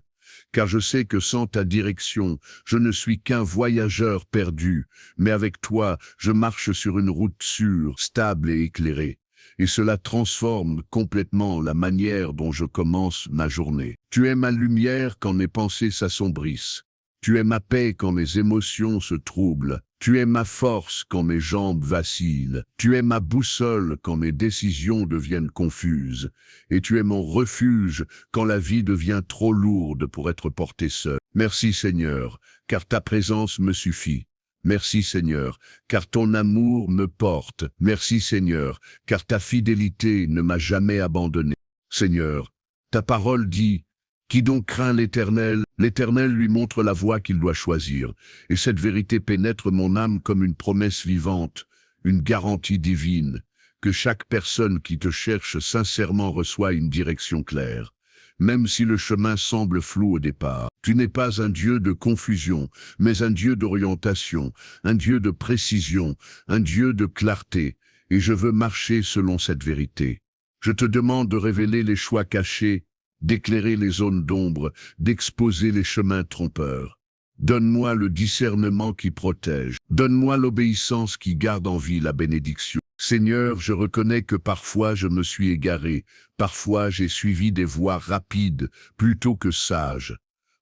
Car je sais que sans ta direction, je ne suis qu'un voyageur perdu, mais avec toi, je marche sur une route sûre, stable et éclairée. Et cela transforme complètement la manière dont je commence ma journée. Tu es ma lumière quand mes pensées s'assombrissent. Tu es ma paix quand mes émotions se troublent. Tu es ma force quand mes jambes vacillent. Tu es ma boussole quand mes décisions deviennent confuses. Et tu es mon refuge quand la vie devient trop lourde pour être portée seule. Merci Seigneur, car ta présence me suffit. Merci Seigneur, car ton amour me porte. Merci Seigneur, car ta fidélité ne m'a jamais abandonné. Seigneur, ta parole dit: qui donc craint l'Éternel, l'Éternel lui montre la voie qu'il doit choisir. Et cette vérité pénètre mon âme comme une promesse vivante, une garantie divine, que chaque personne qui te cherche sincèrement reçoit une direction claire. Même si le chemin semble flou au départ, tu n'es pas un Dieu de confusion, mais un Dieu d'orientation, un Dieu de précision, un Dieu de clarté, et je veux marcher selon cette vérité. Je te demande de révéler les choix cachés, d'éclairer les zones d'ombre, d'exposer les chemins trompeurs. Donne-moi le discernement qui protège. Donne-moi l'obéissance qui garde en vie la bénédiction. Seigneur, je reconnais que parfois je me suis égaré. Parfois j'ai suivi des voies rapides plutôt que sages.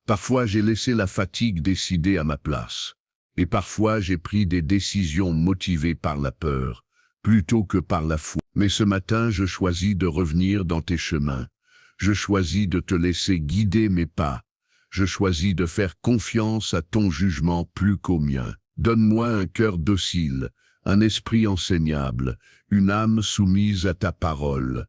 Parfois j'ai laissé la fatigue décider à ma place. Et parfois j'ai pris des décisions motivées par la peur, plutôt que par la foi. Mais ce matin, je choisis de revenir dans tes chemins. Je choisis de te laisser guider mes pas. Je choisis de faire confiance à ton jugement plus qu'au mien. Donne-moi un cœur docile, un esprit enseignable, une âme soumise à ta parole.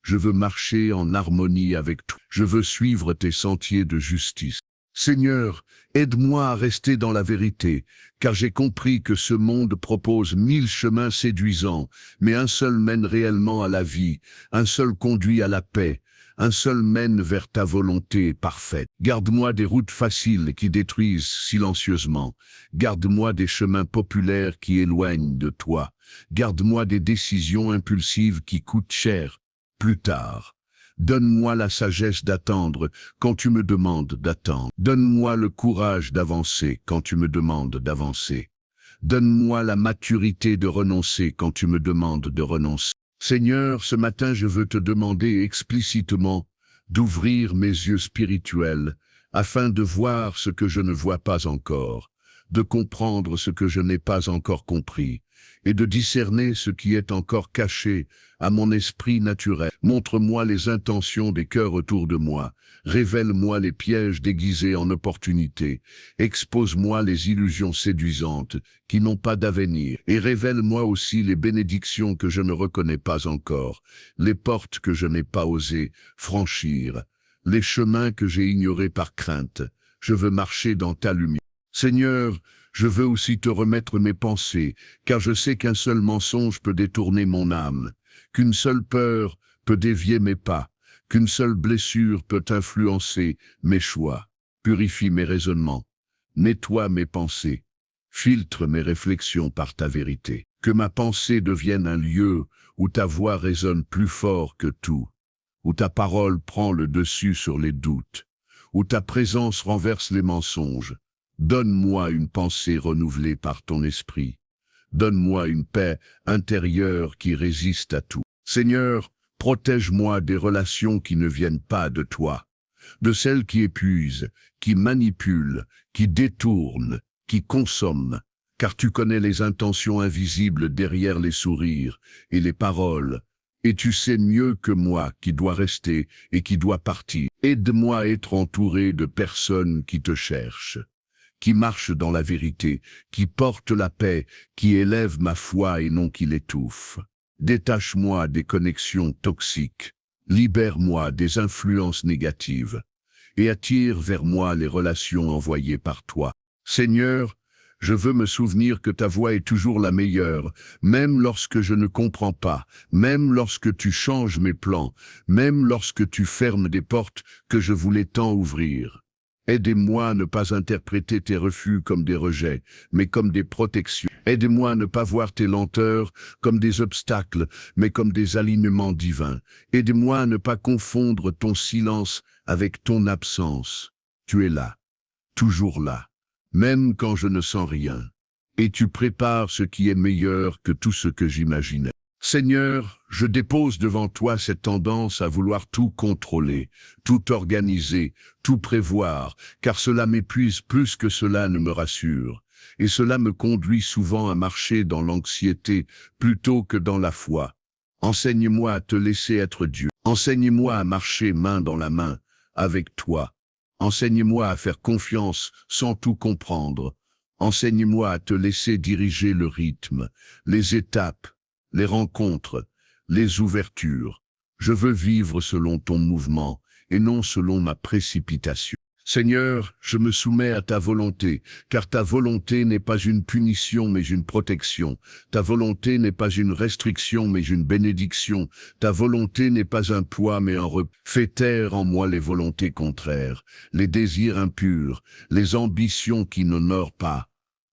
Je veux marcher en harmonie avec toi. Je veux suivre tes sentiers de justice. Seigneur, aide-moi à rester dans la vérité, car j'ai compris que ce monde propose 1000 chemins séduisants, mais un seul mène réellement à la vie, un seul conduit à la paix. Un seul mène vers ta volonté parfaite. Garde-moi des routes faciles qui détruisent silencieusement. Garde-moi des chemins populaires qui éloignent de toi. Garde-moi des décisions impulsives qui coûtent cher plus tard. Donne-moi la sagesse d'attendre quand tu me demandes d'attendre. Donne-moi le courage d'avancer quand tu me demandes d'avancer. Donne-moi la maturité de renoncer quand tu me demandes de renoncer. Seigneur, ce matin je veux te demander explicitement d'ouvrir mes yeux spirituels afin de voir ce que je ne vois pas encore, de comprendre ce que je n'ai pas encore compris, et de discerner ce qui est encore caché à mon esprit naturel. Montre-moi les intentions des cœurs autour de moi, révèle-moi les pièges déguisés en opportunités, expose-moi les illusions séduisantes qui n'ont pas d'avenir, et révèle-moi aussi les bénédictions que je ne reconnais pas encore, les portes que je n'ai pas osé franchir, les chemins que j'ai ignorés par crainte. Je veux marcher dans ta lumière. Seigneur, je veux aussi te remettre mes pensées, car je sais qu'un seul mensonge peut détourner mon âme, qu'une seule peur peut dévier mes pas, qu'une seule blessure peut influencer mes choix. Purifie mes raisonnements, nettoie mes pensées, filtre mes réflexions par ta vérité. Que ma pensée devienne un lieu où ta voix résonne plus fort que tout, où ta parole prend le dessus sur les doutes, où ta présence renverse les mensonges. Donne-moi une pensée renouvelée par ton esprit. Donne-moi une paix intérieure qui résiste à tout. Seigneur, protège-moi des relations qui ne viennent pas de toi, de celles qui épuisent, qui manipulent, qui détournent, qui consomment, car tu connais les intentions invisibles derrière les sourires et les paroles, et tu sais mieux que moi qui doit rester et qui doit partir. Aide-moi à être entouré de personnes qui te cherchent, qui marche dans la vérité, qui porte la paix, qui élève ma foi et non qui l'étouffe. Détache-moi des connexions toxiques, libère-moi des influences négatives, et attire vers moi les relations envoyées par toi. Seigneur, je veux me souvenir que ta voix est toujours la meilleure, même lorsque je ne comprends pas, même lorsque tu changes mes plans, même lorsque tu fermes des portes que je voulais tant ouvrir. Aide-moi à ne pas interpréter tes refus comme des rejets, mais comme des protections. Aide-moi à ne pas voir tes lenteurs comme des obstacles, mais comme des alignements divins. Aide-moi à ne pas confondre ton silence avec ton absence. Tu es là, toujours là, même quand je ne sens rien. Et tu prépares ce qui est meilleur que tout ce que j'imaginais. Seigneur, je dépose devant toi cette tendance à vouloir tout contrôler, tout organiser, tout prévoir, car cela m'épuise plus que cela ne me rassure. Et cela me conduit souvent à marcher dans l'anxiété plutôt que dans la foi. Enseigne-moi à te laisser être Dieu. Enseigne-moi à marcher main dans la main avec toi. Enseigne-moi à faire confiance sans tout comprendre. Enseigne-moi à te laisser diriger le rythme, les étapes, les rencontres, les ouvertures. Je veux vivre selon ton mouvement et non selon ma précipitation. Seigneur, je me soumets à ta volonté, car ta volonté n'est pas une punition mais une protection. Ta volonté n'est pas une restriction mais une bénédiction. Ta volonté n'est pas un poids mais un repos. Fais taire en moi les volontés contraires, les désirs impurs, les ambitions qui n'honorent pas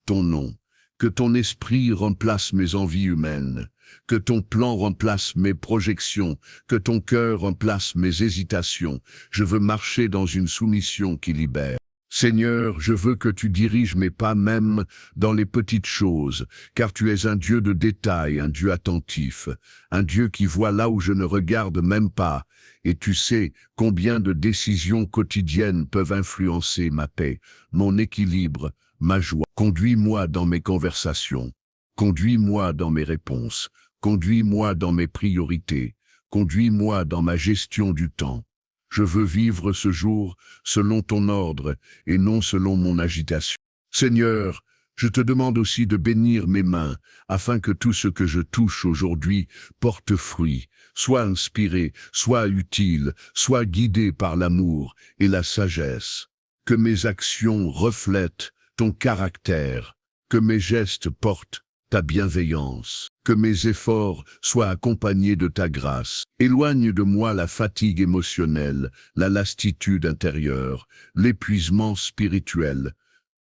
ton nom. Que ton esprit remplace mes envies humaines. Que ton plan remplace mes projections, que ton cœur remplace mes hésitations. Je veux marcher dans une soumission qui libère. Seigneur, je veux que tu diriges mes pas même dans les petites choses, car tu es un Dieu de détail, un Dieu attentif, un Dieu qui voit là où je ne regarde même pas, et tu sais combien de décisions quotidiennes peuvent influencer ma paix, mon équilibre, ma joie. Conduis-moi dans mes conversations. Conduis-moi dans mes réponses, conduis-moi dans mes priorités, conduis-moi dans ma gestion du temps. Je veux vivre ce jour selon ton ordre et non selon mon agitation. Seigneur, je te demande aussi de bénir mes mains, afin que tout ce que je touche aujourd'hui porte fruit, soit inspiré, soit utile, soit guidé par l'amour et la sagesse. Que mes actions reflètent ton caractère, que mes gestes portent ta bienveillance, que mes efforts soient accompagnés de ta grâce. Éloigne de moi la fatigue émotionnelle, la lassitude intérieure, l'épuisement spirituel.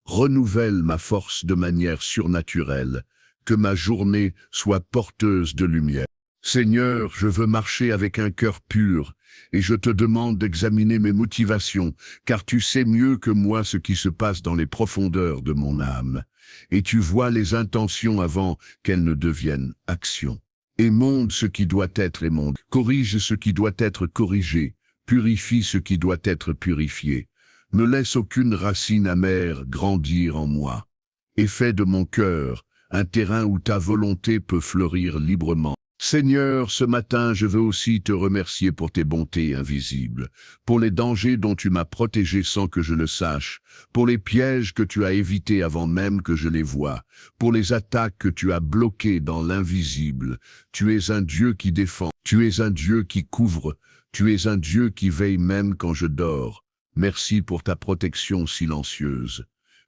Renouvelle ma force de manière surnaturelle, que ma journée soit porteuse de lumière. Seigneur, je veux marcher avec un cœur pur, et je te demande d'examiner mes motivations, car tu sais mieux que moi ce qui se passe dans les profondeurs de mon âme. Et tu vois les intentions avant qu'elles ne deviennent action. Émonde ce qui doit être émonde, corrige ce qui doit être corrigé, purifie ce qui doit être purifié. Ne laisse aucune racine amère grandir en moi, et fais de mon cœur un terrain où ta volonté peut fleurir librement. Seigneur, ce matin, je veux aussi te remercier pour tes bontés invisibles, pour les dangers dont tu m'as protégé sans que je le sache, pour les pièges que tu as évités avant même que je les voie, pour les attaques que tu as bloquées dans l'invisible. Tu es un Dieu qui défend, tu es un Dieu qui couvre, tu es un Dieu qui veille même quand je dors. Merci pour ta protection silencieuse.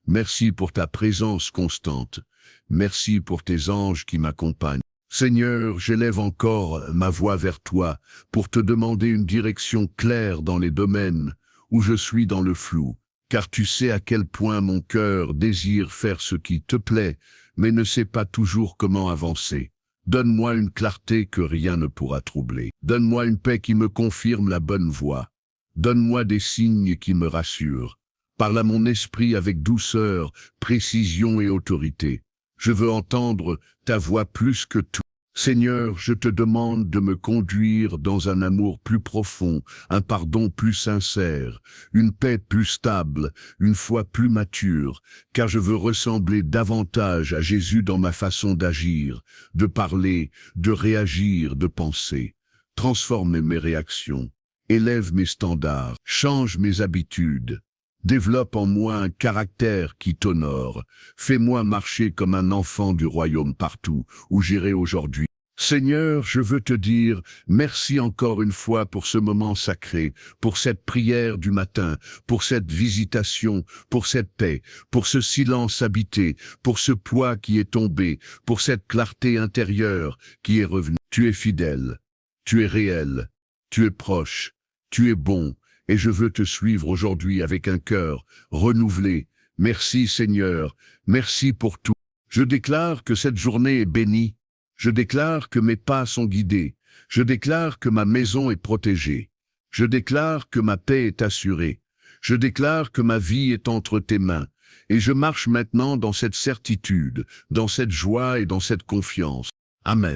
Merci pour ta présence constante. Merci pour tes anges qui m'accompagnent. Seigneur, j'élève encore ma voix vers toi pour te demander une direction claire dans les domaines où je suis dans le flou, car tu sais à quel point mon cœur désire faire ce qui te plaît, mais ne sait pas toujours comment avancer. Donne-moi une clarté que rien ne pourra troubler. Donne-moi une paix qui me confirme la bonne voie. Donne-moi des signes qui me rassurent. Parle à mon esprit avec douceur, précision et autorité. Je veux entendre ta voix plus que tout. Seigneur, je te demande de me conduire dans un amour plus profond, un pardon plus sincère, une paix plus stable, une foi plus mature, car je veux ressembler davantage à Jésus dans ma façon d'agir, de parler, de réagir, de penser. Transforme mes réactions, élève mes standards, change mes habitudes. Développe en moi un caractère qui t'honore. Fais-moi marcher comme un enfant du royaume partout où j'irai aujourd'hui. Seigneur, je veux te dire merci encore une fois pour ce moment sacré, pour cette prière du matin, pour cette visitation, pour cette paix, pour ce silence habité, pour ce poids qui est tombé, pour cette clarté intérieure qui est revenue. Tu es fidèle, tu es réel, tu es proche, tu es bon, et je veux te suivre aujourd'hui avec un cœur renouvelé. Merci Seigneur, merci pour tout. Je déclare que cette journée est bénie. Je déclare que mes pas sont guidés. Je déclare que ma maison est protégée. Je déclare que ma paix est assurée. Je déclare que ma vie est entre tes mains. Et je marche maintenant dans cette certitude, dans cette joie et dans cette confiance. Amen.